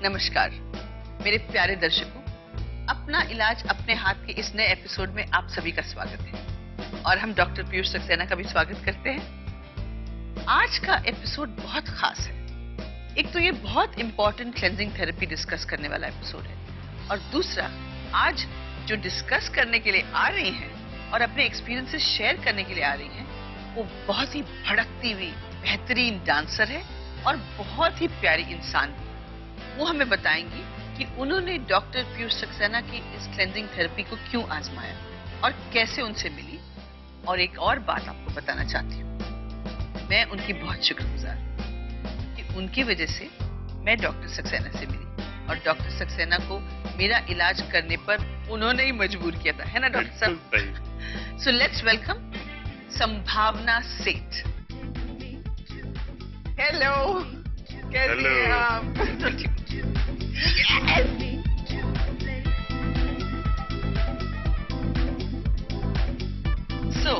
नमस्कार मेरे प्यारे दर्शकों, अपना इलाज अपने हाथ के इस नए एपिसोड में आप सभी का स्वागत है और हम डॉक्टर पीयूष सक्सेना का भी स्वागत करते हैं। आज का एपिसोड बहुत खास है। एक तो ये बहुत इंपॉर्टेंट क्लेंजिंग थेरेपी डिस्कस करने वाला एपिसोड है और दूसरा, आज जो डिस्कस करने के लिए आ रही हैं और अपने एक्सपीरियंसेस शेयर करने के लिए आ रही हैं, वो बहुत ही भड़कती हुई बेहतरीन डांसर है और बहुत ही प्यारी इंसान भी। वो हमें बताएंगी कि उन्होंने डॉक्टर पीयूष सक्सेना की इस क्लेंजिंग थेरेपी को क्यों आजमाया और कैसे उनसे मिली। और एक और बात आपको बताना चाहती हूँ, मैं उनकी बहुत शुक्रगुजार हूँ कि उनकी वजह से मैं डॉक्टर सक्सेना से मिली और डॉक्टर सक्सेना को मेरा इलाज करने पर उन्होंने ही मजबूर किया था, है ना डॉक्टर साहब? सो लेट्स वेलकम संभावना सेठ। हेलो, कैसी हैं आप? So,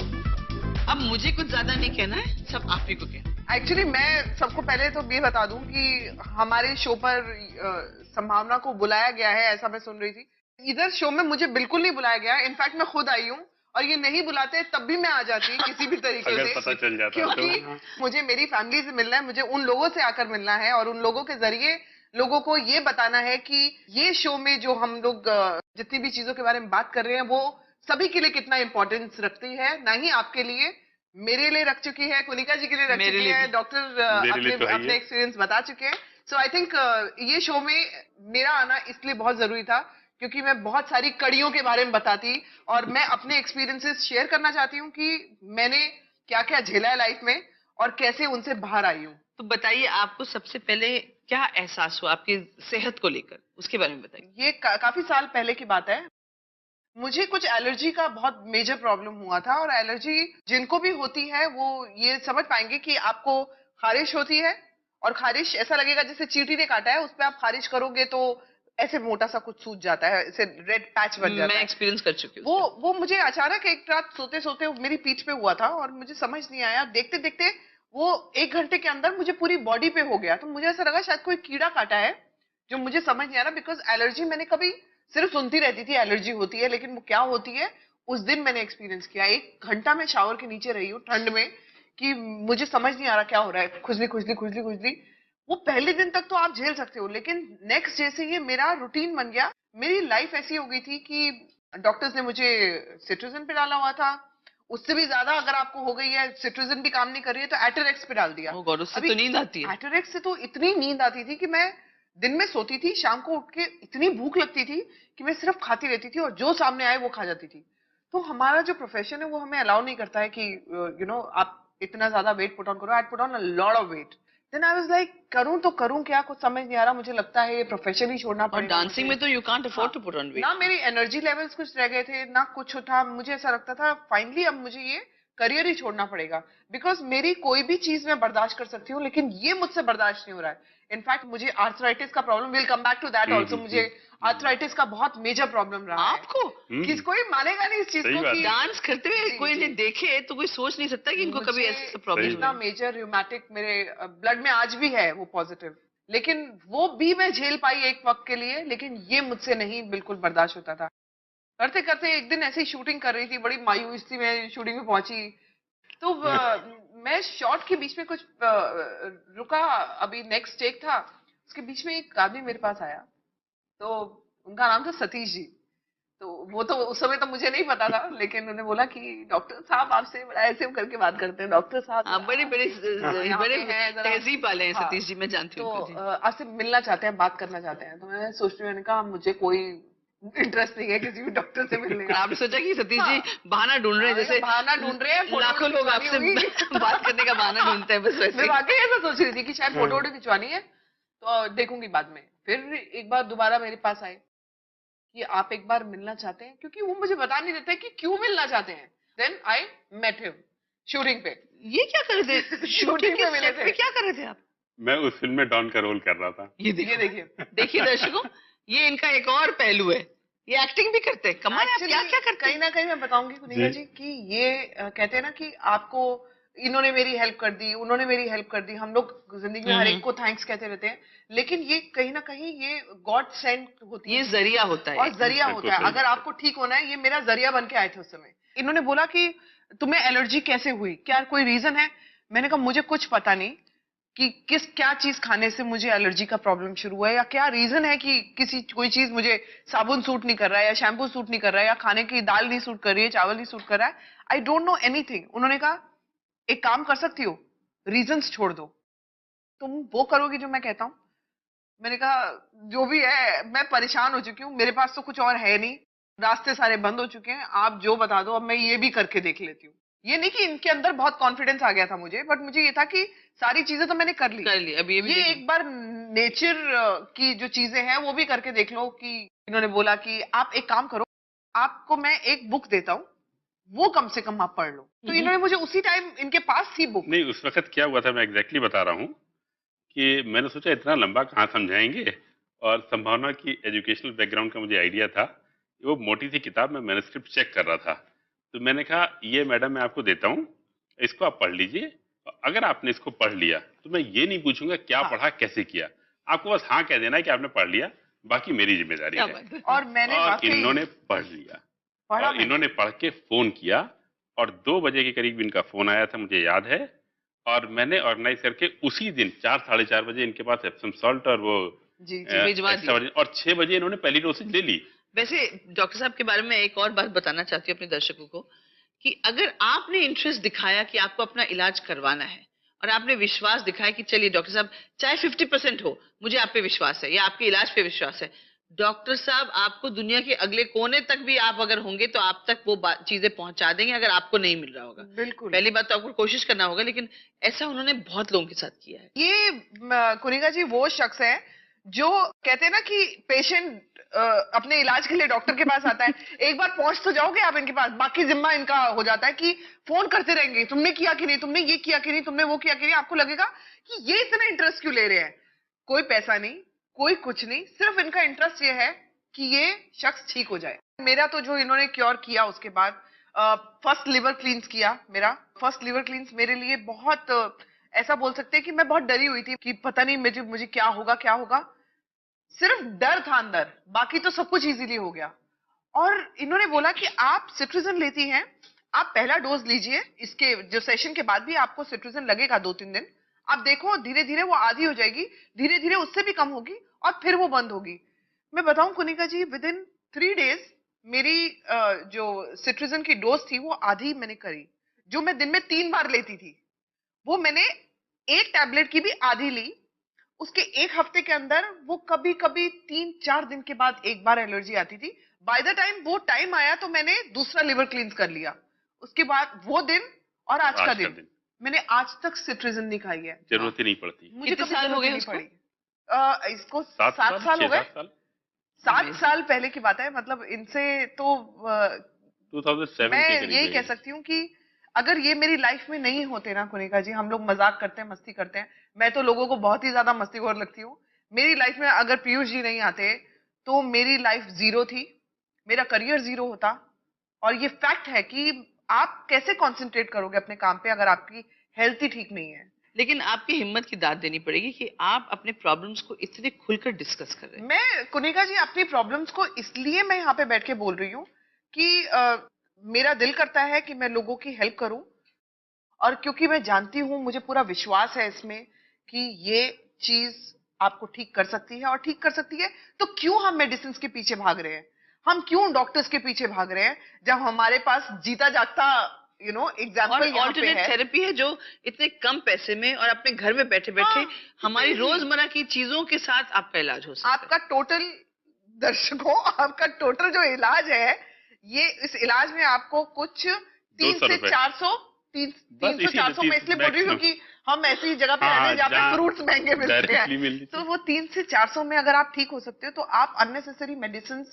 अब मुझे कुछ ज्यादा नहीं कहना है, सब आप ही को कहना है। एक्चुअली मैं सबको पहले तो ये बता दूं कि हमारे शो पर संभावना को बुलाया गया है, ऐसा मैं सुन रही थी। इधर शो में मुझे बिल्कुल नहीं बुलाया गया, इनफैक्ट मैं खुद आई हूँ और ये नहीं बुलाते तब भी मैं आ जाती किसी भी तरीके अगर से, पता चल जाता क्योंकि तो। मुझे मेरी फैमिली से मिलना है, मुझे उन लोगों से आकर मिलना है और उन लोगों के जरिए लोगों को ये बताना है कि ये शो में जो हम लोग जितनी भी चीजों के बारे में बात कर रहे हैं वो सभी के लिए कितना इंपॉर्टेंस रखती है, ना ही आपके लिए, मेरे लिए रख चुकी है, कुनिका जी के लिए रख चुकी है, डॉक्टर अपने एक्सपीरियंस बता चुके हैं। सो आई थिंक ये शो में मेरा आना इसलिए बहुत जरूरी था क्योंकि मैं बहुत सारी कड़ियों के बारे में बताती और मैं अपने एक्सपीरियंसेस शेयर करना चाहती हूँ कि मैंने क्या क्या झेला है लाइफ में और कैसे उनसे बाहर आई हूँ। तो बताइए, आपको सबसे पहले क्या एहसास हुआ आपकी सेहत को लेकर, उसके बारे में बताइए। ये काफी साल पहले की बात है। मुझे कुछ एलर्जी का बहुत मेजर प्रॉब्लम हुआ था और एलर्जी जिनको भी होती है वो ये समझ पाएंगे कि आपको खारिश होती है और खारिश ऐसा लगेगा जैसे चींटी ने काटा है, उस पर आप खारिश करोगे तो ऐसे मोटा सा कुछ सूज जाता है, ऐसे रेड पैच बन जाता है। मैं एक्सपीरियंस कर चुकी हूँ। वो मुझे अचानक एक रात सोते सोते मेरी पीठ पे हुआ था और मुझे समझ नहीं आया, देखते देखते वो 1 घंटे के अंदर मुझे पूरी बॉडी पे हो गया। तो मुझे ऐसा लगा शायद कोई कीड़ा काटा है, जो मुझे समझ नहीं आ रहा, बिकॉज एलर्जी मैंने कभी सिर्फ सुनती रहती थी एलर्जी होती है, लेकिन वो क्या होती है उस दिन मैंने एक्सपीरियंस किया। 1 घंटा मैं शावर के नीचे रही हूँ ठंड में कि मुझे समझ नहीं आ रहा क्या हो रहा है, खुजली खुजली खुजली खुजली। वो पहले दिन तक तो आप झेल सकते हो, लेकिन नेक्स्ट डे से ये मेरा रूटीन बन गया। मेरी लाइफ ऐसी हो गई थी कि डॉक्टर्स ने मुझे सिट्रिजिन पे डाला हुआ था, उससे भी ज्यादा अगर आपको हो गई है, सिट्रिजिन भी काम नहीं कर रही है तो एटोरेक्स पे डाल दिया। उससे तो नींद आती है। एटोरेक्स से तो इतनी नींद आती थी कि मैं दिन में सोती थी, शाम को उठ के इतनी भूख लगती थी कि मैं सिर्फ खाती रहती थी और जो सामने आए वो खा जाती थी। तो हमारा जो प्रोफेशन है वो हमें अलाउ नहीं करता है कि आप इतना ज्यादा वेट पुट ऑन करो। I put on a lot of weight. Then I was like करूं तो करूं क्या, कुछ समझ नहीं आ रहा। मुझे लगता है ये प्रोफेशन ही छोड़ना पड़ेगा। और डांसिंग में तो you can't afford to put on weight. ना मेरी एनर्जी लेवल्स कुछ रह गए थे, ना कुछ था। मुझे ऐसा लगता था फाइनली अब मुझे ये करियर ही छोड़ना पड़ेगा, बिकॉज मेरी कोई भी चीज मैं बर्दाश्त कर सकती हूँ लेकिन ये मुझसे बर्दाश्त नहीं हो रहा है। इनफैक्ट मुझे आर्थराइटिस का problem, will come back to that also, मुझे आर्थराइटिस का बहुत मेजर प्रॉब्लम रहा है। आपको कोई मानेगा नहीं इस चीज को कि डांस करते हुए कोई इन्हें देखे तो कोई सोच नहीं सकता कि इनको कभी ऐसा प्रॉब्लम है। इतना मेजर रूमेटिक मेरे ब्लड में आज भी है वो पॉजिटिव, लेकिन वो भी मैं झेल पाई एक वक्त के लिए, लेकिन ये मुझसे नहीं बिल्कुल बर्दाश्त होता था। करते करते एक दिन ऐसे ही शूटिंग कर रही थी, बड़ी मायूस थी मैं, शूटिंग में पहुंची तो मैं शॉट के बीच में कुछ रुका, अभी नेक्स्ट टेक था, उसके बीच में एक आदमी मेरे पास आया। तो उनका नाम था सतीश जी। तो वो तो उस समय तो मुझे नहीं पता था, लेकिन उन्होंने बोला कि डॉक्टर साहब आपसे बड़ा ऐसे करके बात करते हैं, डॉक्टर साहब बड़े बड़े तहजीब वाले हैं सतीश जी, मैं जानती हूँ। तो आपसे मिलना चाहते हैं, बात करना चाहते हैं। तो मैं सोच रही, मैंने कहा मुझे कोई इंटरेस्ट नहीं है किसी भी डॉक्टर से मिलने का। आपने सोचा कि सतीश जी बहाना ढूंढ रहे हैं, जैसे बहाना ढूंढ रहे हैं, लाखों लोग आपसे बात करने का बहाना ढूंढते हैं, बस वैसे। मैं वाकई ऐसा सोच रही थी कि शायद फोटो खिंचवानी है तो देखूंगी बाद में। फिर एक बार दोबारा मेरे पास आए कि आप एक बार मिलना चाहते हैं, क्योंकि वो मुझे बता नहीं देते कि क्यों मिलना चाहते हैं। Then I met him shooting पे। ये क्या कर रहे थे शूटिंग पे मिले थे? क्या कर रहे थे आप? मैं उस फिल्म में डॉन का रोल कर रहा था। ये देखिए दर्शकों, ये इनका एक और पहलू है, ये एक्टिंग भी करते हैं। कमाल है, क्या क्या करते हैं? कहीं ना कहीं मैं बताऊंगी कुनिका जी कि ये कहते हैं ना कि आपको इन्होंने मेरी हेल्प कर दी, उन्होंने मेरी हेल्प कर दी, हम लोग जिंदगी में हर एक को थैंक्स कहते रहते हैं, लेकिन ये कहीं ना कहीं ये गॉड सेंड होती है, ये जरिया होता है और जरिया बिल्कुल होता है। सही अगर आपको ठीक होना है, ये मेरा जरिया बन के आए थे उस समय। इन्होंने बोला कि तुम्हें एलर्जी कैसे हुई, क्या कोई रीजन है? मैंने कहा मुझे कुछ पता नहीं कि क्या चीज खाने से मुझे एलर्जी का प्रॉब्लम शुरू हुआ है, या क्या रीजन है कि कोई चीज मुझे साबुन सूट नहीं कर रहा है, या शैम्पू सूट नहीं कर रहा है, या खाने की दाल नहीं सूट कर रही है, चावल नहीं सूट कर रहा है। I don't know anything. उन्होंने कहा एक काम कर सकती हो, रीजंस छोड़ दो, तुम वो करोगी जो मैं कहता हूँ। मैंने कहा जो भी है, मैं परेशान हो चुकी हूँ, मेरे पास तो कुछ और है नहीं, रास्ते सारे बंद हो चुके हैं, आप जो बता दो, अब मैं ये भी करके देख लेती हूँ। ये नहीं कि इनके अंदर बहुत कॉन्फिडेंस आ गया था मुझे, बट मुझे ये था कि सारी चीजें तो मैंने कर ली, अब ये भी ये एक बार नेचर की जो चीजें हैं वो भी करके देख लो। कि इन्होंने बोला कि आप एक काम करो, आपको मैं एक बुक देता हूँ, वो कम से कम आप पढ़ लो। तो इन्होंने मुझे उसी टाइम, इनके पास थी बुक। नहीं, उस वक्त क्या हुआ था मैं एग्जैक्टली बता रहा हूँ कि मैंने सोचा इतना लंबा कहाँ समझाएंगे, और संभावना की एजुकेशनल बैकग्राउंड का मुझे आइडिया था। वो मोटी सी किताब, मैं मैन्युस्क्रिप्ट चेक कर रहा था, तो मैंने कहा ये मैडम मैं आपको देता हूँ, इसको आप पढ़ लीजिए, अगर आपने इसको पढ़ लिया तो मैं ये नहीं पूछूंगा क्या हाँ। पढ़ा कैसे किया, आपको बस हाँ कह देना है कि आपने पढ़ लिया, बाकी मेरी जिम्मेदारी क्या है। बात है। और मैंने और वाकई इन्होंने पढ़ लिया, पढ़ा और इन्होंने पढ़ के फोन किया, और 2 बजे के करीब इनका फोन आया था, मुझे याद है। और मैंने ऑर्गेनाइज करके उसी दिन 4 साढ़े 4 बजे इनके पास एप्सम सॉल्ट और वो जी जी भिजवा एक्स्ट्रा वर्जिन, और 6 बजे इन्होंने पहली डोसेज ले ली। वैसे डॉक्टर साहब के बारे में एक और बात बताना चाहती हूँ अपने दर्शकों को, कि अगर आपने इंटरेस्ट दिखाया कि आपको अपना इलाज करवाना है, और आपने विश्वास दिखाया कि चलिए डॉक्टर साहब, चाहे 50% हो, मुझे आप पे विश्वास है या आपके इलाज पे विश्वास है, डॉक्टर साहब आपको दुनिया के अगले कोने तक भी आप अगर होंगे तो आप तक वो चीजें पहुंचा देंगे, अगर आपको नहीं मिल रहा होगा। बिल्कुल। पहली बात तो आपको कोशिश करना होगा, लेकिन ऐसा उन्होंने बहुत लोगों के साथ किया है। ये कुनिका जी वो शख्स है जो कहते हैं ना कि पेशेंट अपने इलाज के लिए डॉक्टर के पास आता है, एक बार पहुंच तो जाओगे आप इनके पास, बाकी जिम्मा इनका हो जाता है कि फोन करते रहेंगे, तुमने किया कि नहीं, तुमने ये किया कि नहीं, तुमने वो किया कि नहीं। आपको लगेगा कि ये इतना इंटरेस्ट क्यों ले रहे हैं। कोई पैसा नहीं, कोई कुछ नहीं, सिर्फ इनका इंटरेस्ट ये है कि ये शख्स ठीक हो जाए। मेरा तो जो इन्होंने क्योर किया, उसके बाद फर्स्ट लिवर क्लींस किया। मेरा फर्स्ट लिवर क्लींस मेरे लिए बहुत ऐसा बोल सकते हैं कि मैं बहुत डरी हुई थी कि पता नहीं मुझे क्या होगा क्या होगा। सिर्फ डर था अंदर, बाकी तो सब कुछ इजीली हो गया। और इन्होंने बोला कि आप सिट्रिजन लेती हैं, आप पहला डोज लीजिए, इसके जो सेशन के बाद भी आपको सिट्रिजन लगेगा 2-3 दिन, आप देखो धीरे धीरे वो आधी हो जाएगी, धीरे धीरे उससे भी कम होगी, और फिर वो बंद होगी। मैं बताऊं कुनिका जी, विद इन 3 डेज मेरी जो सिट्रिजन की डोज थी वो आधी मैंने करी। जो मैं दिन में 3 बार लेती थी, वो मैंने एक टैबलेट की भी आधी ली। उसके एक हफ्ते के अंदर वो कभी कभी 3-4 दिन के बाद एक बार एलर्जी आती थी। बाय द टाइम वो टाइम आया तो मैंने दूसरा लिवर क्लींस कर लिया। उसके बाद वो दिन और आज का दिन मैंने आज तक सिट्रिजन नहीं खाई है। जरूरत ही नहीं पड़ती। मुझे कितने कभी साल हो जरूरत गए नहीं उसको? पड़ी। इसको 7 साल हो गए। 7 साल पहले की बात है, मतलब इनसे तो 2007 मैं के करीब यही है कह ये। सकती हूँ कि अगर ये मेरी लाइफ में नहीं होते ना कुनिका जी, हम लोग मजाक करते हैं, मस्ती करते हैं, मैं तो लोगों को बहुत ही ज्यादा मस्तीखोर लगती हूँ। मेरी लाइफ में अगर पीयूष जी नहीं आते तो मेरी लाइफ जीरो थी, मेरा करियर जीरो होता। और ये फैक्ट है कि आप कैसे कंसंट्रेट करोगे अपने काम पे अगर आपकी हेल्थ ही ठीक नहीं है। लेकिन आपकी हिम्मत की दाद देनी पड़ेगी कि आप अपने प्रॉब्लम्स को इतने खुलकर डिस्कस कर रहे हैं। मैं कुनिका जी अपनी प्रॉब्लम्स को इसलिए मैं यहाँ पे बैठ के बोल रही हूँ कि मेरा दिल करता है कि मैं लोगों की हेल्प करूं, और क्योंकि मैं जानती हूं, मुझे पूरा विश्वास है इसमें कि ये चीज आपको ठीक कर सकती है, और ठीक कर सकती है तो क्यों हम मेडिसिन के पीछे भाग रहे हैं, हम क्यों डॉक्टर्स के पीछे भाग रहे हैं, जब हमारे पास जीता जागता और एग्जाम्पल यहाँ पे ऑल्टरनेट है। थेरेपी है जो इतने कम पैसे में और अपने घर में बैठे बैठे हाँ, हमारी कितनी- रोजमर्रा की चीजों के साथ आपका इलाज हो सकता है। आपका टोटल, दर्शकों, आपका टोटल जो इलाज है, ये इस इलाज में आपको कुछ 3 200 से रुपए। 400, बस 300-400 मैं इसलिए बोल रही हूँ maximum। क्योंकि हम ऐसी जगह पे रहते हैं हाँ, जहाँ पे जहाँ फ्रूट्स महंगे मिलते directly मिल हैं। जाती तो वो 3 से 400 में अगर आप ठीक हो सकते हो तो आप अननेसेसरी मेडिसिन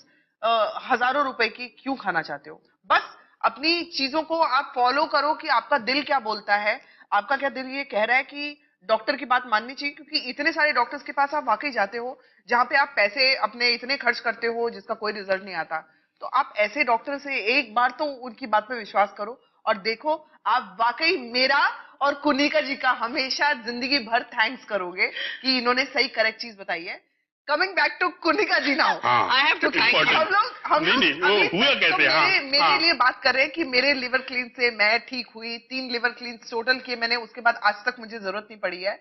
हजारों रुपए की क्यों खाना चाहते हो। बस अपनी चीजों को आप फॉलो करो कि आपका दिल क्या बोलता है, आपका क्या दिल ये कह रहा है कि डॉक्टर की बात माननी चाहिए। क्योंकि इतने सारे डॉक्टर्स के पास आप वाकई जाते हो जहां पे आप पैसे अपने इतने खर्च करते हो जिसका कोई रिजल्ट नहीं आता। तो आप ऐसे डॉक्टर से एक बार तो उनकी बात पे विश्वास करो और देखो आप वाकई मेरा और कुनिका जी का हमेशा जिंदगी भर थैंक्स करोगे कि इन्होंने सही करेक्ट चीज बताई है। Coming back to Kunika ji now, I have to thank important. हम लोग नहीं, वो अभी हुआ तो कैसे? हाँ, मेरे हाँ। लिए बात कर रहे हैं कि मेरे लिवर क्लीन से मैं ठीक हुई, 3 लिवर क्लीन टोटल किए मैंने, उसके बाद आज तक मुझे जरूरत नहीं पड़ी है।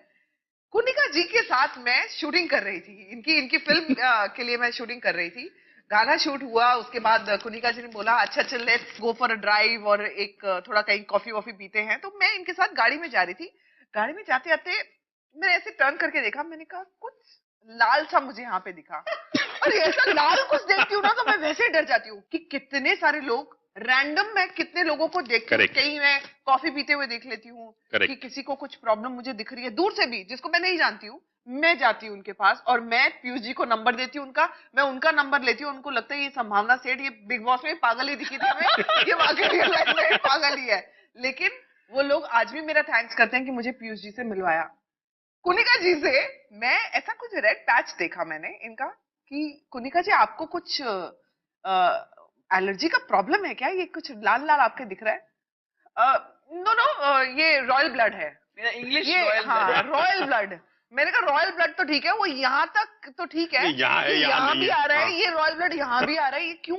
कुनिका जी के साथ मैं शूटिंग कर रही थी, इनकी फिल्म के लिए मैं शूटिंग कर रही थी। गाना शूट हुआ, उसके बाद कुनिका जी ने बोला अच्छा चल let's go for a drive और एक थोड़ा कहीं कॉफी वॉफी पीते हैं। तो मैं इनके साथ गाड़ी में जा रही थी। गाड़ी में जाते जाते मैंने ऐसे टर्न करके देखा, मैंने कहा कुछ लाल सा मुझे यहाँ पे दिखा। और ऐसा लाल कुछ देखती हूँ ना तो मैं वैसे ही डर जाती हूँ कि कितने सारे लोग रैंडम, मैं कितने लोगों को देखती हूँ, Correct. कहीं मैं कॉफी पीते हुए देख लेती हूँ Correct. कि किसी को कुछ प्रॉब्लम मुझे दिख रही है दूर से भी, जिसको मैं नहीं जानती हूँ, मैं जाती हूँ उनके पास और मैं पीयूष जी को नंबर देती हूँ उनका, मैं उनका नंबर लेती हूँ। उनको लगता है ये संभावना सेठ, ये बिग बॉस में पागल ही दिखी थी हमें, ये वाकई रियल लाइफ में पागल ही है। लेकिन वो लोग आज भी मेरा थैंक्स करते हैं कि मुझे पीयूष जी से मिलवाया। कुनिका जी से मैं ऐसा कुछ रेड पैच देखा मैंने इनका कि कुनिका जी आपको कुछ एलर्जी का प्रॉब्लम है क्या, ये कुछ लाल लाल आपके दिख रहा है? नो ये रॉयल ब्लड है मेरा इंग्लिश ये, रॉयल हाँ रॉयल ब्लड। मैंने कहा रॉयल ब्लड तो ठीक है, वो यहाँ तक तो ठीक है, नहीं, यहाँ है, यहाँ यहाँ नहीं भी है। आ रहा है, हाँ। ये रॉयल ब्लड यहाँ भी आ रहा है, ये क्यों?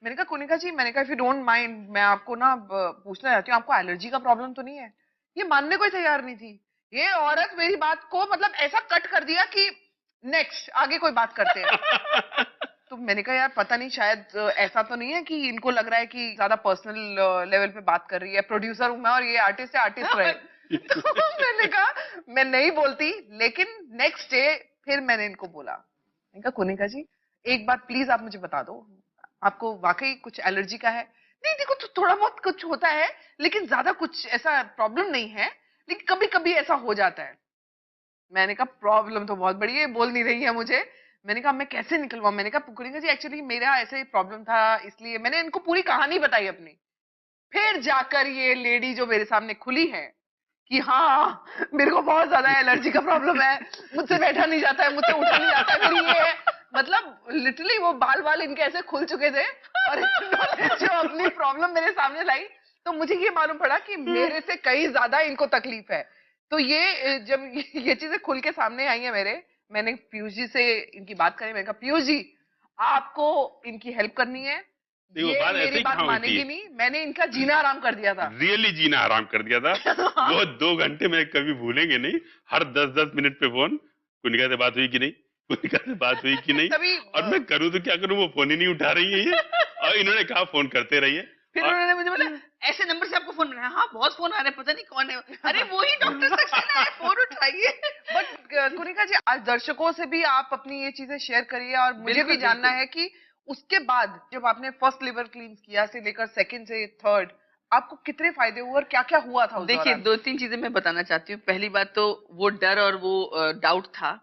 मैंने कहा कुनिका जी, मैंने कहा इफ यू डोंट माइंड, मैं आपको ना पूछना चाहती हूँ, आपको एलर्जी का प्रॉब्लम तो नहीं है? ये मानने को ही तैयार नहीं थी। ये औरत मेरी बात को मतलब ऐसा कट कर दिया कि नेक्स्ट आगे कोई बात करते हैं। तो मैंने कहा यार पता नहीं, शायद ऐसा तो नहीं है कि इनको लग रहा है कि ज्यादा पर्सनल लेवल पे बात कर रही है, प्रोड्यूसर हूं मैं और ये आर्टिस्ट है, आर्टिस्ट रहे। तो मैंने कहा मैं नहीं बोलती, लेकिन नेक्स्ट डे फिर मैंने इनको बोला, मैंने कहा कुनिका जी एक बात प्लीज आप मुझे बता दो, आपको वाकई कुछ एलर्जी का है? नहीं देखो तो थोड़ा बहुत कुछ होता है, लेकिन ज्यादा कुछ ऐसा प्रॉब्लम नहीं है, लेकिन कभी कभी ऐसा हो जाता है। मैंने कहा प्रॉब्लम तो बहुत बड़ी है, बोल नहीं रही है मुझे। मैंने कहा मैं कैसे निकलवाऊं? मैंने कहा कुनिका जी एक्चुअली मेरा ऐसे प्रॉब्लम था, इसलिए मैंने इनको पूरी कहानी बताई अपनी। फिर जाकर ये लेडी जो मेरे सामने खुली है कि हाँ मेरे को बहुत ज्यादा एलर्जी का प्रॉब्लम है, मुझसे बैठा नहीं जाता है, मुझसे उठा नहीं जाता है, मेरी ये है। मतलब लिटरली वो बाल इनके ऐसे खुल चुके थे और इन्होंने जो अपनी प्रॉब्लम मेरे सामने लाई, तो मुझे ये मालूम पड़ा कि मेरे से कहीं ज्यादा इनको तकलीफ है। तो ये जब ये चीजें खुल के सामने आई है मेरे, मैंने पीयूष जी से इनकी बात करी। मैंने कहा पीयूष जी आपको इनकी हेल्प करनी है, नहीं, वो ये बात ऐसे मेरी ही बात कहाँ होती मानेगी है? नहीं, मैंने इनका जीना आराम कर दिया था। रियली जीना आराम कर दिया था। वो 2 घंटे में कभी भूलेंगे नहीं। हर 10-10 मिनट पे फोन, कुनिका से बात हुई कि नहीं, कुनिका से बात हुई कि नहीं, तभी और मैं करूँ तो क्या करूँ, वो फोन ही नहीं उठा रही है ये। और इन्होंने कहा फोन करते रहिए। फिर और उन्होंने मुझे बोला ऐसे नंबर से आपको फोन बनाया? हाँ बहुत फोन आ रहे हैं, पता नहीं कौन है। अरे वही डॉक्टर सक्सेना है, फोन उठाइए। बट कुनिका जी आज दर्शकों से भी आप अपनी ये चीजें शेयर करिए, और मुझे भी बिल्कुल, जानना बिल्कुल। है कि उसके बाद जब आपने फर्स्ट लिवर क्लींस किया से लेकर सेकंड से थर्ड, आपको कितने फायदे हुए और क्या क्या हुआ था उस देखिए दौरान? 2-3 चीजें मैं बताना चाहती हूँ। पहली बात तो वो डर और वो डाउट था।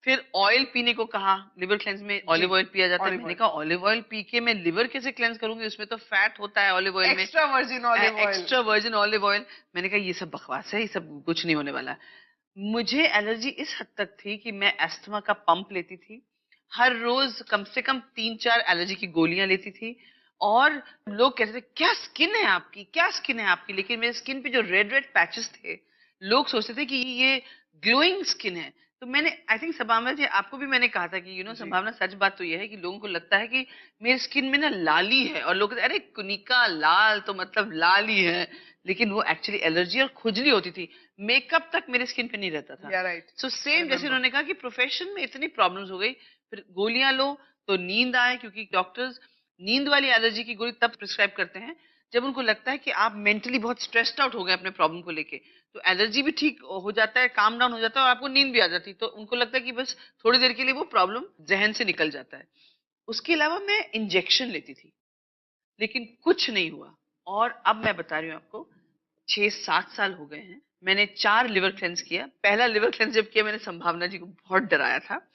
फिर ऑयल पीने को कहा, लिवर क्लेंस में ऑलिव ऑयल पिया जाता है। olive मैंने oil। कहा ऑलिव ऑयल पी के मैं लिवर कैसे क्लेंस करूंगी, उसमें तो फैट होता है ऑलिव ऑयल में, extra virgin olive oil. Extra virgin olive oil. मैंने कहा ये सब बकवास है, ये सब कुछ नहीं होने वाला। मुझे एलर्जी इस हद तक थी कि मैं अस्थमा का पंप लेती थी, हर रोज कम से कम 3-4 एलर्जी की गोलियां लेती थी। और लोग कहते थे क्या स्किन है आपकी, क्या स्किन है आपकी, लेकिन मेरे स्किन पे जो रेड रेड पैचेस थे, लोग सोचते थे कि ये ग्लोइंग स्किन है। तो मैंने आई थिंक संभावना जी आपको भी मैंने कहा था कि यू नो संभावना सच बात तो यह है कि लोगों को लगता है कि मेरी स्किन में ना लाली है, और लोग कहते अरे कुनिका लाल तो मतलब लाल ही है, लेकिन वो एक्चुअली एलर्जी और खुजली होती थी। मेकअप तक मेरे स्किन पे नहीं रहता था। Yeah, right. सो सेम जैसे उन्होंने कहा कि प्रोफेशन में इतनी प्रॉब्लम्स हो गई, फिर गोलियां लो तो नींद आए, क्योंकि डॉक्टर्स नींद वाली एलर्जी की गोली तब प्रिस्क्राइब करते हैं जब उनको लगता है कि आप मेंटली बहुत स्ट्रेस्ड आउट हो गए अपने प्रॉब्लम को लेके। तो एलर्जी भी ठीक हो जाता है, काम डाउन हो जाता है, और आपको नींद भी आ जाती है। तो उनको लगता है कि बस थोड़ी देर के लिए वो प्रॉब्लम जहन से निकल जाता है। उसके अलावा मैं इंजेक्शन लेती थी, लेकिन कुछ नहीं हुआ। और अब मैं बता रही हूँ आपको, 6-7 साल हो गए हैं, मैंने 4 लिवर क्लेंस किया। पहला लिवर क्लेंस जब किया, मैंने संभावना जी को बहुत डराया था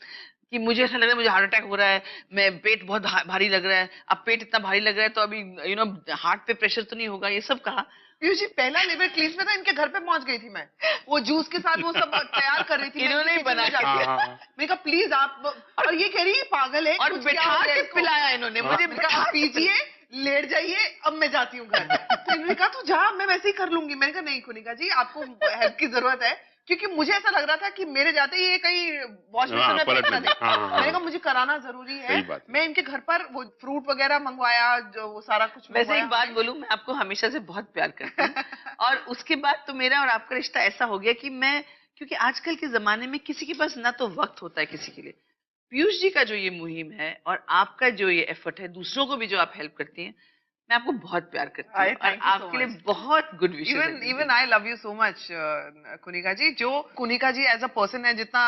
कि मुझे ऐसा लग रहा है मुझे हार्ट अटैक हो रहा है, मैं पेट बहुत भारी लग रहा है। अब पेट इतना भारी लग रहा है तो अभी यू नो हार्ट पे प्रेशर तो नहीं होगा, ये सब कहा। पीयूष जी पहला लिवर क्लींस में था, इनके घर पे पहुंच गई थी मैं, वो जूस के साथ वो सब तैयार कर रही थी, मैं इन्होंने ही किचन में बना जाके। हाँ, हाँ। मैंने कहा प्लीज आप, और ये कह रही है पागल है, और कुछ क्या बिठा हो गया के इसको? पिलाया इन्होंने मुझे। मैंने कहा आप पीजिए, लेट जाइए, अब मैं जाती हूँ घर। तो इन्होंने कहा तू जा, मैं वैसे ही कर लूंगी। मैंने कहा नहीं कुनिका जी, आपको हेल्प की जरूरत है, क्योंकि मुझे ऐसा लग रहा था कि मेरे जाते ही ये कहीं वॉश बेसिन में पलट फेंक ना में दे। मैंने कहा हाँ, मुझे कराना जरूरी है। सही बात है। मैं इनके घर पर वो फ्रूट वगैरह मंगवाया, जो वो सारा कुछ वैसे मंगवाया एक बात हमने। बोलूं, मैं आपको हमेशा से बहुत प्यार करती हूँ। और उसके बाद तो मेरा और आपका रिश्ता ऐसा हो गया कि मैं, क्योंकि आजकल के जमाने में किसी के पास ना तो वक्त होता है किसी के लिए। पीयूष जी का जो ये मुहिम है और आपका जो ये एफर्ट है, दूसरों को भी जो आप हेल्प करती हैं, मैं आपको बहुत प्यार करती हूँ और thank you so आपके लिए much. बहुत good wishes even even I love you so much Kunika ji. जो Kunika ji as a person है, जितना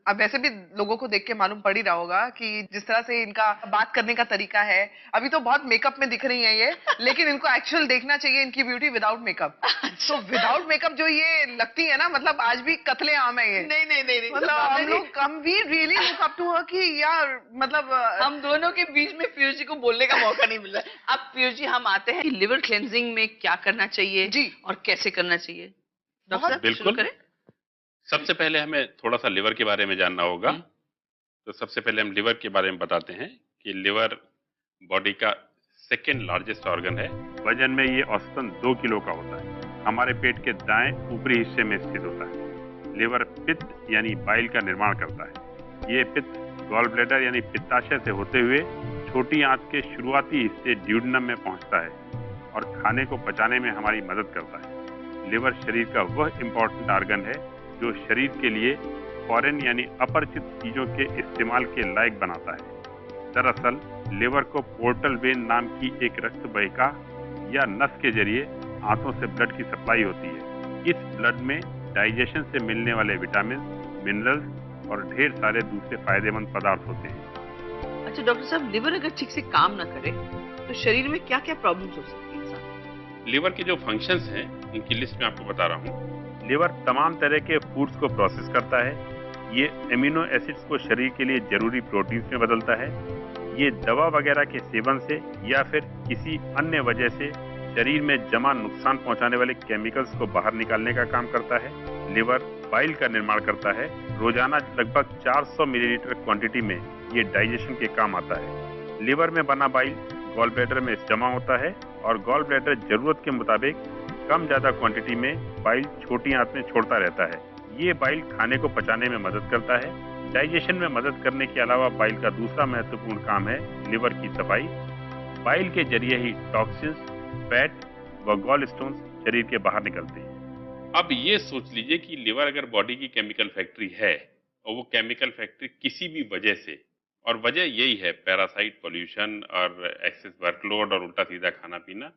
अब वैसे भी लोगों को देख के मालूम पड़ ही रहा होगा कि जिस तरह से इनका बात करने का तरीका है, अभी तो बहुत मेकअप में दिख रही है ये, लेकिन इनको एक्चुअल देखना चाहिए इनकी ब्यूटी विदाउट मेकअप। तो विदाउट मेकअप जो ये लगती है ना, मतलब आज भी कतले आम है ये। नहीं नहीं नहीं, मतलब हम लोग we really look up to her कि यार, मतलब हम दोनों के बीच में पीयूष जी को बोलने का मौका नहीं मिल रहा है। अब पीयूष जी, हम आते हैं लिवर क्लेंजिंग में क्या करना चाहिए जी और कैसे करना चाहिए। डॉक्टर साहब, शुरू बिल्कुल। करें। सबसे पहले हमें थोड़ा सा लिवर के बारे में जानना होगा। हम्म। तो सबसे पहले हम लिवर के बारे में बताते हैं कि लिवर बॉडी का सेकेंड लार्जेस्ट ऑर्गन है। वजन में ये औसतन 2 किलो का होता है। हमारे पेट के दाएं ऊपरी हिस्से में स्थित होता है। लिवर पित्त यानी बाइल का निर्माण करता है। ये पित्त गॉल ब्लैडर यानी पित्ताशय से होते हुए छोटी आंत के शुरुआती हिस्से ड्यूडेनम में पहुंचता है और खाने को पचाने में हमारी मदद करता है। लिवर शरीर का वह इम्पोर्टेंट ऑर्गन है जो शरीर के लिए फॉरेन यानी अपरिचित चीजों के इस्तेमाल के लायक बनाता है। दरअसल लिवर को पोर्टल वेन नाम की एक रक्त वाहिका या नस के जरिए आंतों से ब्लड की सप्लाई होती है। इस ब्लड में डाइजेशन से मिलने वाले विटामिन, मिनरल्स और ढेर सारे दूसरे फायदेमंद पदार्थ होते हैं। अच्छा डॉक्टर साहब, लिवर अगर ठीक से काम ना करे तो शरीर में क्या क्या प्रॉब्लम्स हो सकती है इंसान? लिवर के जो फंक्शंस हैं उनकी लिस्ट में आपको बता रहा हूँ। लिवर तमाम तरह के फूड्स को प्रोसेस करता है। ये एमिनो एसिड्स को शरीर के लिए जरूरी प्रोटीन्स में बदलता है। ये दवा वगैरह के सेवन से या फिर किसी अन्य वजह से शरीर में जमा नुकसान पहुंचाने वाले केमिकल्स को बाहर निकालने का काम करता है। लिवर बाइल का निर्माण करता है। रोजाना लगभग 400 मिलीलीटर क्वांटिटी में ये डाइजेशन के काम आता है। लिवर में बना बाइल गॉल ब्लैडर में जमा होता है और गॉल ब्लैडर जरूरत के मुताबिक कम ज्यादा क्वांटिटी में बाइल छोटी आंत में छोड़ता रहता है। ये बाइल खाने को पचाने में मदद करता है। डाइजेशन में मदद करने के अलावा बाइल का दूसरा महत्वपूर्ण काम है लिवर की सफाई। बाइल के जरिए ही टॉक्सिन्स, फैट व गॉल स्टोन्स शरीर के बाहर निकलते हैं। अब ये सोच लीजिए कि लिवर अगर बॉडी की केमिकल फैक्ट्री है और वो केमिकल फैक्ट्री किसी भी वजह से, और वजह यही है पैरासाइट, पोल्यूशन और एक्सेस वर्कलोड और उल्टा सीधा खाना पीना,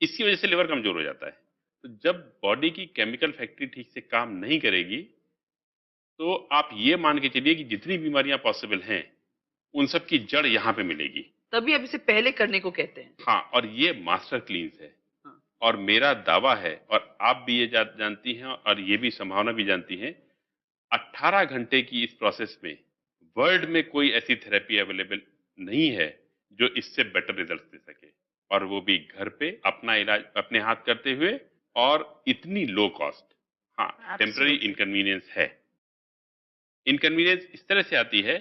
इसकी वजह से लिवर कमजोर हो जाता है। तो जब बॉडी की केमिकल फैक्ट्री ठीक से काम नहीं करेगी तो आप ये मान के चलिए कि जितनी बीमारियां पॉसिबल हैं उन सब की जड़ यहाँ पे मिलेगी। तभी अब इसे पहले करने को कहते हैं। हाँ, और ये मास्टर क्लींस है। हाँ। और मेरा दावा है, और आप भी ये जानती हैं और ये भी संभावना भी जानती हैं, 18 घंटे की इस प्रोसेस में वर्ल्ड में कोई ऐसी थेरेपी अवेलेबल नहीं है जो इससे बेटर रिजल्ट दे सके, और वो भी घर पे अपना इलाज अपने हाथ करते हुए और इतनी लो कॉस्ट। हाँ, टेम्पररी इनकन्वीनियंस है। इनकन्वीनियंस इस तरह से आती है,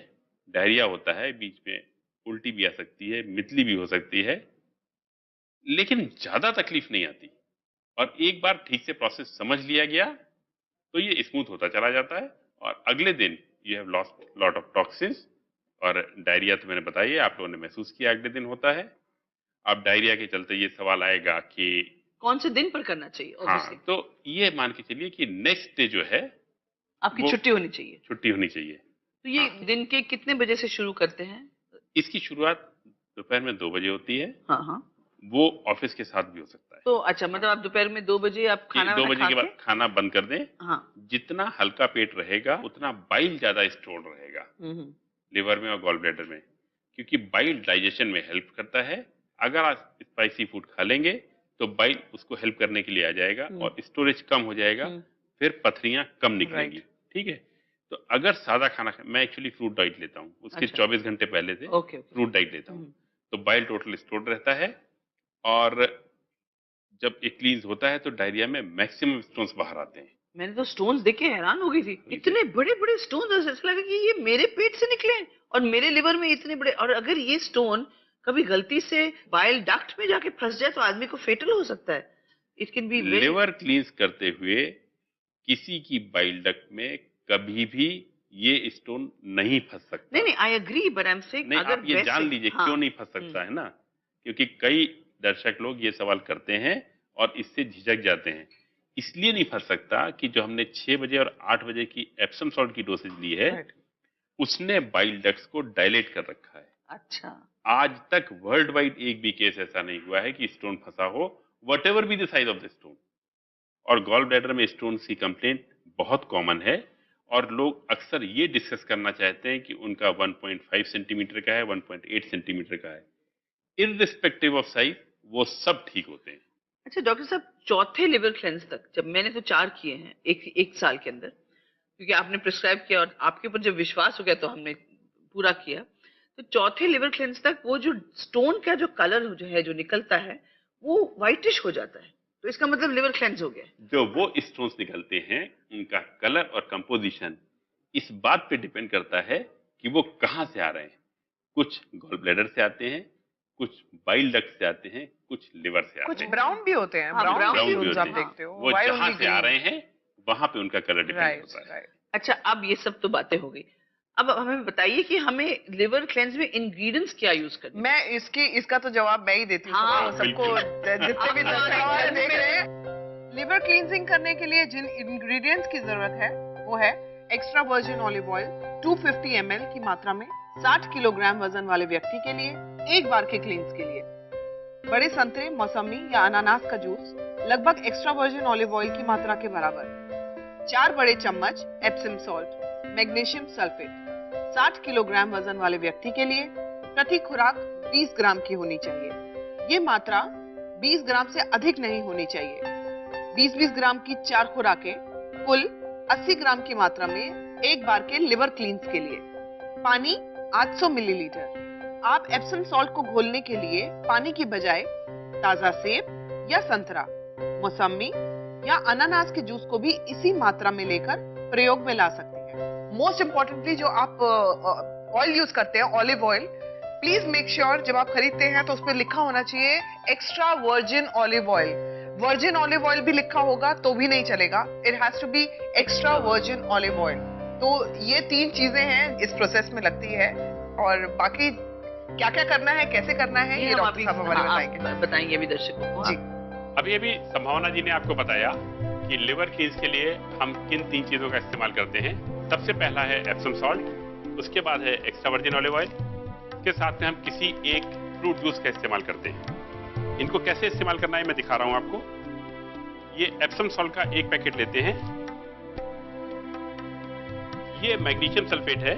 डायरिया होता है, बीच में उल्टी भी आ सकती है, मितली भी हो सकती है, लेकिन ज्यादा तकलीफ नहीं आती। और एक बार ठीक से प्रोसेस समझ लिया गया तो ये स्मूथ होता चला जाता है और अगले दिन you have lost lot of toxins. और डायरिया तो मैंने बताया, आप लोगों ने महसूस किया, अगले दिन होता है। अब डायरिया के चलते ये सवाल आएगा कि कौन से दिन पर करना चाहिए? हाँ, obviously। तो ये मान के चलिए कि नेक्स्ट डे जो है आपकी छुट्टी होनी चाहिए। छुट्टी होनी चाहिए। तो ये हाँ। दिन के कितने बजे से शुरू करते हैं? इसकी शुरुआत दोपहर में 2 बजे होती है। हाँ हाँ। वो ऑफिस के साथ भी हो सकता है। तो अच्छा, मतलब आप दोपहर में 2 बजे आप खाना 2 वाना बजे खा के बाद खाना बंद कर दें। हाँ। जितना हल्का पेट रहेगा उतना बाइल ज्यादा स्टोर रहेगा लिवर में और गॉल ब्लैडर में, क्योंकि बाइल डाइजेशन में हेल्प करता है। अगर आप स्पाइसी फूड खा लेंगे तो बाइल उसको हेल्प करने के लिए आ जाएगा और स्टोरेज कम हो जाएगा, फिर पथरियां कम निकलेंगी। ठीक है। तो अगर सादा खाना, मैं एक्चुअली फ्रूट डाइट लेता हूँ, उसके 24 घंटे पहले से फ्रूट डाइट लेता हूँ, तो बाइल टोटल स्टोर्ड रहता है। और जब एक क्लींस होता है तो डायरिया में मैक्सिमम स्टोन्स बाहर आते हैं। मैंने तो स्टोन्स देख के हैरान हो गई थी, इतने बड़े बड़े स्टोन्स, ऐसा लगा कि ये मेरे पेट से निकले और मेरे लिवर में इतने बड़े। और अगर ये स्टोन कभी गलती से बाइल डक्ट में जाके फंस जाए तो आदमी को फेटल हो सकता है। It can be very. Liver क्लींस करते हुए किसी की बाइल डक्ट में कभी भी ये स्टोन नहीं फंस सकता। नहीं, I agree, but I am saying नहीं, अगर आप ये जान लीजिए क्यों नहीं फंस सकता है ना, क्योंकि कई दर्शक लोग ये सवाल करते हैं और इससे झिझक जाते हैं। इसलिए नहीं फंस सकता कि जो हमने 6 बजे और 8 बजे की एप्सम सॉल्ट की डोसेज ली है, उसने बाइल डक्ट्स को डायलेट कर रखा है। अच्छा, आज तक वर्ल्ड वाइड एक भी केस ऐसा नहीं हुआ है कि स्टोन फंसा हो, whatever be the size of the stone. और गॉल ब्लैडर में स्टोन की कंप्लेंट बहुत कॉमन है और लोग अक्सर ये डिस्कस करना चाहते हैं कि उनका 1.5 सेंटीमीटर का है, 1.8 सेंटीमीटर का है। इररिस्पेक्टिव ऑफ साइज वो सब ठीक होते हैं। अच्छा डॉक्टर साहब, चौथे लिवर क्लेंस तक, जब मैंने तो 4 किए हैं एक साल के अंदर, क्योंकि आपने प्रिस्क्राइब किया और आपके ऊपर जब विश्वास हो गया तो हमने पूरा किया। तो चौथे लिवर क्लेंस तक वो जो स्टोन का जो कलर जो है जो निकलता है वो व्हाइटिश हो जाता है, तो इसका मतलब लिवर क्लेंस हो गया। जो वो स्टोन्स निकलते हैं उनका कलर और कंपोजिशन इस बात पे डिपेंड करता है कि वो कहाँ से आ रहे हैं। कुछ गॉल ब्लैडर से आते हैं, कुछ बाइल डक्ट से आते हैं, कुछ लिवर से आते कुछ हैं। ब्राउन भी होते हैं, हाँ, ब्राउन brown भी स्टोन्स होते आप हैं। देखते हो, वो why जहाँ only से आ green? रहे हैं वहां पे उनका कलर डिपेंड राइट होता है। राइट। अच्छा, अब ये सब तो बातें हो गई। अब हमें बताइए कि हमें लिवर क्लेंस में इंग्रेडिएंट्स क्या यूज करने। मैं इसका तो जवाब मैं ही देती हूँ हाँ, सबको, जितने भी दर्शक देख रहे हैं। लिवर क्लींजिंग करने के लिए जिन इंग्रेडिएंट्स की जरूरत है वो है extra virgin olive oil 250 ml की मात्रा में 60 किलोग्राम वजन वाले व्यक्ति के लिए एक बार के क्लींस के लिए। बड़े संतरे, मौसमी या अनानास का जूस लगभग एक्स्ट्रा वर्जिन ऑलिव ऑयल की मात्रा के बराबर। 4 बड़े चम्मच Epsom salt, magnesium sulphate 60 kilogram वजन वाले व्यक्ति के लिए प्रति खुराक 20 ग्राम की होनी चाहिए। ये मात्रा 20 ग्राम से अधिक नहीं होनी चाहिए। 20-20 ग्राम की 4 खुराकें कुल 80 ग्राम की मात्रा में एक बार के लिवर क्लींस के लिए। पानी 800 मिलीलीटर। आप एप्सम सॉल्ट को घोलने के लिए पानी की बजाय ताजा सेब या संतरा, मौसमी या अनानास के जूस को भी इसी मात्रा में लेकर प्रयोग में ला सकते हैं। मोस्ट इंपॉर्टेंटली जो आप ऑयल यूज करते हैं, olive oil, please make sure जब आप खरीदते हैं तो उस पर लिखा होना चाहिए extra virgin olive oil. Virgin olive oil भी लिखा होगा तो भी नहीं चलेगा, it has to be extra virgin olive oil. तो ये 3 चीजें हैं इस प्रोसेस में लगती है, और बाकी क्या क्या करना है, कैसे करना है, ये डॉक्टर साहब हमारे बताएंगे। बताएंगे अभी दर्शकों को। जी, अभी संभावना जी ने आपको बताया कि लिवर क्लींस के लिए हम किन 3 चीजों का इस्तेमाल करते हैं। सबसे पहला है एप्सम सॉल्ट, उसके बाद है एक्स्ट्रा वर्जिन ऑलिव ऑयल, के साथ में हम किसी एक फ्रूट जूस का इस्तेमाल करते हैं। इनको कैसे इस्तेमाल करना है मैं दिखा रहा हूं आपको। ये एप्सम सॉल्ट का एक पैकेट लेते हैं। ये मैग्नीशियम सल्फेट है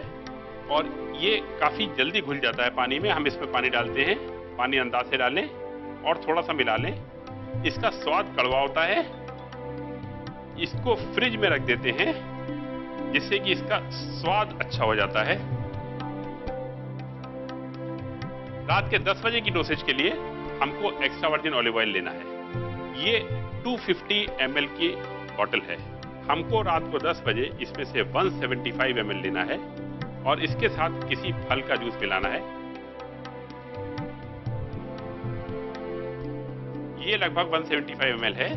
और ये काफी जल्दी घुल जाता है पानी में। हम इसमें पानी डालते हैं, पानी अंदाज से डालें और थोड़ा सा मिला लें। इसका स्वाद कड़वा होता है। इसको फ्रिज में रख देते हैं जिससे कि इसका स्वाद अच्छा हो जाता है। रात के 10 बजे की डोसेज के लिए हमको एक्स्ट्रा वर्जिन ऑलिव ऑयल लेना है। ये 250 ml की बॉटल है। हमको रात को 10 बजे इसमें से 175 ml लेना है और इसके साथ किसी फल का जूस मिलाना है। ये लगभग 175 ml है।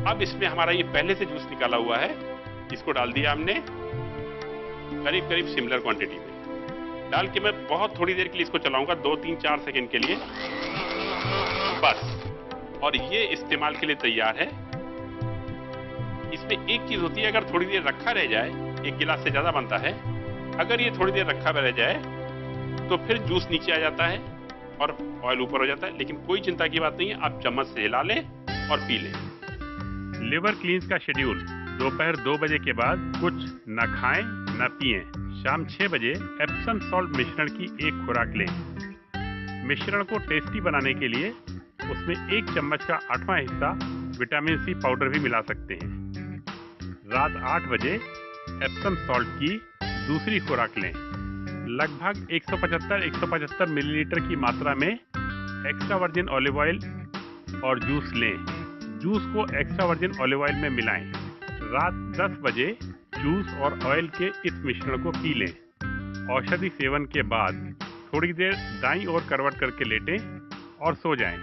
अब इसमें हमारा ये पहले से जूस निकाला हुआ है, इसको डाल दिया हमने करीब करीब सिमिलर क्वांटिटी में। डाल के मैं बहुत थोड़ी देर के लिए इसको चलाऊंगा, 2-3-4 सेकंड के लिए बस। और ये इस्तेमाल के लिए तैयार है। इसमें एक चीज होती है, अगर थोड़ी देर रखा रह जाए, 1 गिलास से ज्यादा बनता है, अगर ये थोड़ी देर रखा रह जाए तो फिर जूस नीचे आ जाता है और ऑयल ऊपर हो जाता है। लेकिन कोई चिंता की बात नहीं है, आप चम्मच से हिला लें और पी लें। लिवर क्लींस का शेड्यूल: दोपहर 2 बजे के बाद कुछ न खाएं न पिएं। शाम 6 बजे एप्सम सॉल्ट मिश्रण की एक खुराक लें। मिश्रण को टेस्टी बनाने के लिए उसमें 1 चम्मच का 8वां हिस्सा विटामिन सी पाउडर भी मिला सकते हैं। रात 8 बजे एप्सम सॉल्ट की दूसरी खुराक लें। लगभग 175 मिलीलीटर की मात्रा में एक्स्ट्रा वर्जिन ऑलिव ऑयल और जूस लें। जूस को एक्स्ट्रा वर्जिन ऑलिव ऑयल में मिलाएं। रात 10 बजे जूस और ऑयल के इस मिश्रण को पी लें। औषधि सेवन के बाद थोड़ी देर दाईं ओर करवट करके लेटें और सो जाएं।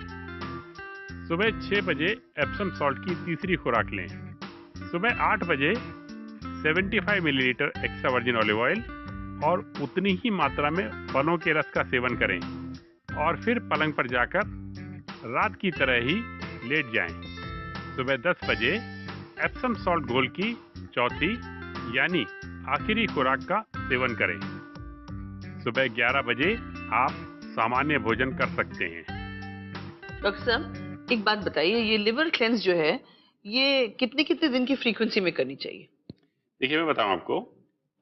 सुबह 6 बजे एप्सम सॉल्ट की तीसरी खुराक लें। सुबह 8 बजे 75 millilitre extra virgin olive oil और उतनी ही मात्रा में फलों के रस का सेवन करें और फिर पलंग पर जाकर रात की तरह ही लेट जाएं। सुबह 10 बजे एप्सम सॉल्ट घोल की चौथी यानी आखिरी खुराक का सेवन करें। सुबह 11 बजे आप सामान्य भोजन कर सकते हैं। डॉक्टर साहब, एक बात बताइए, ये लिवर क्लेंस जो है ये कितने कितने दिन की फ्रीक्वेंसी में करनी चाहिए? देखिए, मैं बताऊं आपको,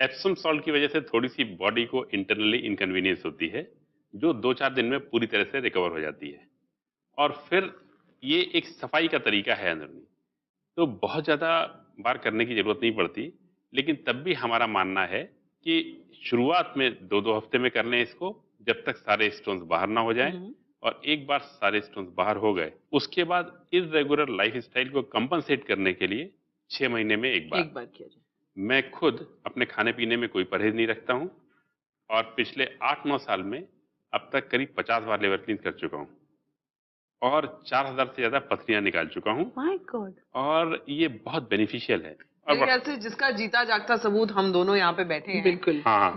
एप्सम सॉल्ट की वजह से थोड़ी सी बॉडी को इंटरनली इनकन्वीनियंस होती है, जो 2-4 दिन में पूरी तरह से रिकवर हो जाती है। और फिर ये एक सफाई का तरीका है अंदरूनी, तो बहुत ज़्यादा बार करने की ज़रूरत नहीं पड़ती। लेकिन तब भी हमारा मानना है कि शुरुआत में 2-2 हफ्ते में कर लें इसको, जब तक सारे स्टोन्स बाहर ना हो जाएं। और एक बार सारे स्टोन्स बाहर हो गए, उसके बाद इर्रेगुलर लाइफस्टाइल को कंपनसेट करने के लिए 6 महीने में एक बार किया जाए। मैं खुद अपने खाने पीने में कोई परहेज नहीं रखता हूं और पिछले 8-9 साल में अब तक करीब 50 बार लिवर क्लीन कर चुका हूं और 4000 से ज्यादा पथरियां निकाल चुका हूं। My God. और ये बहुत बेनिफिशियल है। और मेरे ख्याल से जिसका जीता जागता सबूत हम दोनों यहाँ पे बैठे हैं। बिल्कुल। हाँ,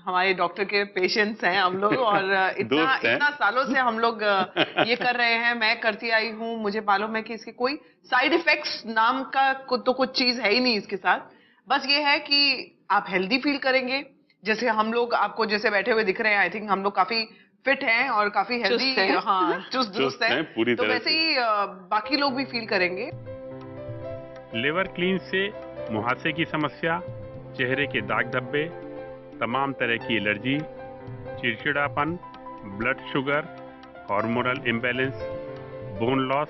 हमारे डॉक्टर के पेशेंट्स हैं हम लोग और दोस्त हैं। इतना सालों से हम लोग ये कर रहे हैं। मैं करती आई हूँ, मुझे मालूम है कि इसके कोई साइड इफेक्ट्स नाम का तो कुछ चीज है ही नहीं इसके साथ। बस ये है कि आप हेल्दी फील करेंगे, जैसे हम लोग आपको जैसे बैठे हुए दिख रहे हैं। आई थिंक हम लोग काफी फिट हैं और काफी हेल्दी, हाँ, चुस्त हैं पूरी तो तरह वैसे से। ही बाकी लोग भी फील करेंगे। लिवर क्लीन से मुहासे की समस्या, चेहरे के दाग धब्बे, तमाम तरह की एलर्जी, चिड़चिड़ापन, blood sugar, hormonal imbalance, bone loss,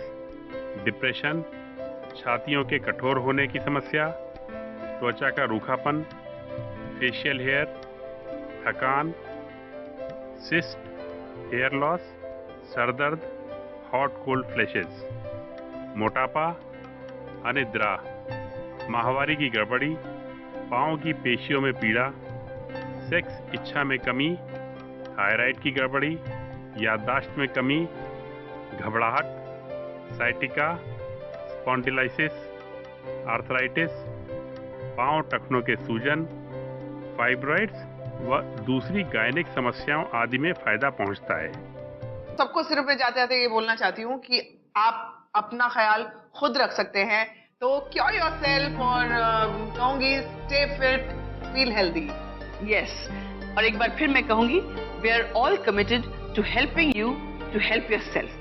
depression, छातियों के कठोर होने की समस्या, त्वचा का रूखापन, फेशियल हेयर, थकान, सिस्ट, हेयर लॉस, सर दर्द, हॉट कोल्ड फ्लैशेस, मोटापा, अनिद्रा, माहवारी की गड़बड़ी, पाँव की पेशियों में पीड़ा, सेक्स इच्छा में कमी, थायराइड की गड़बड़ी, याददाश्त में कमी, घबराहट, साइटिका, स्पॉन्डिलाइसिस, आर्थराइटिस, पाँव टखनों के सूजन, फाइब्रॉइड्स व दूसरी गायनिक समस्याओं आदि में फायदा पहुंचता है। सबको सिर्फ मैं जाते जाते ये बोलना चाहती हूँ कि आप अपना ख्याल खुद रख सकते हैं। तो क्योर योरसेल्फ और कहूंगी stay fit, feel healthy. Yes, और एक बार फिर मैं कहूंगी, we are all committed to helping you to help yourself.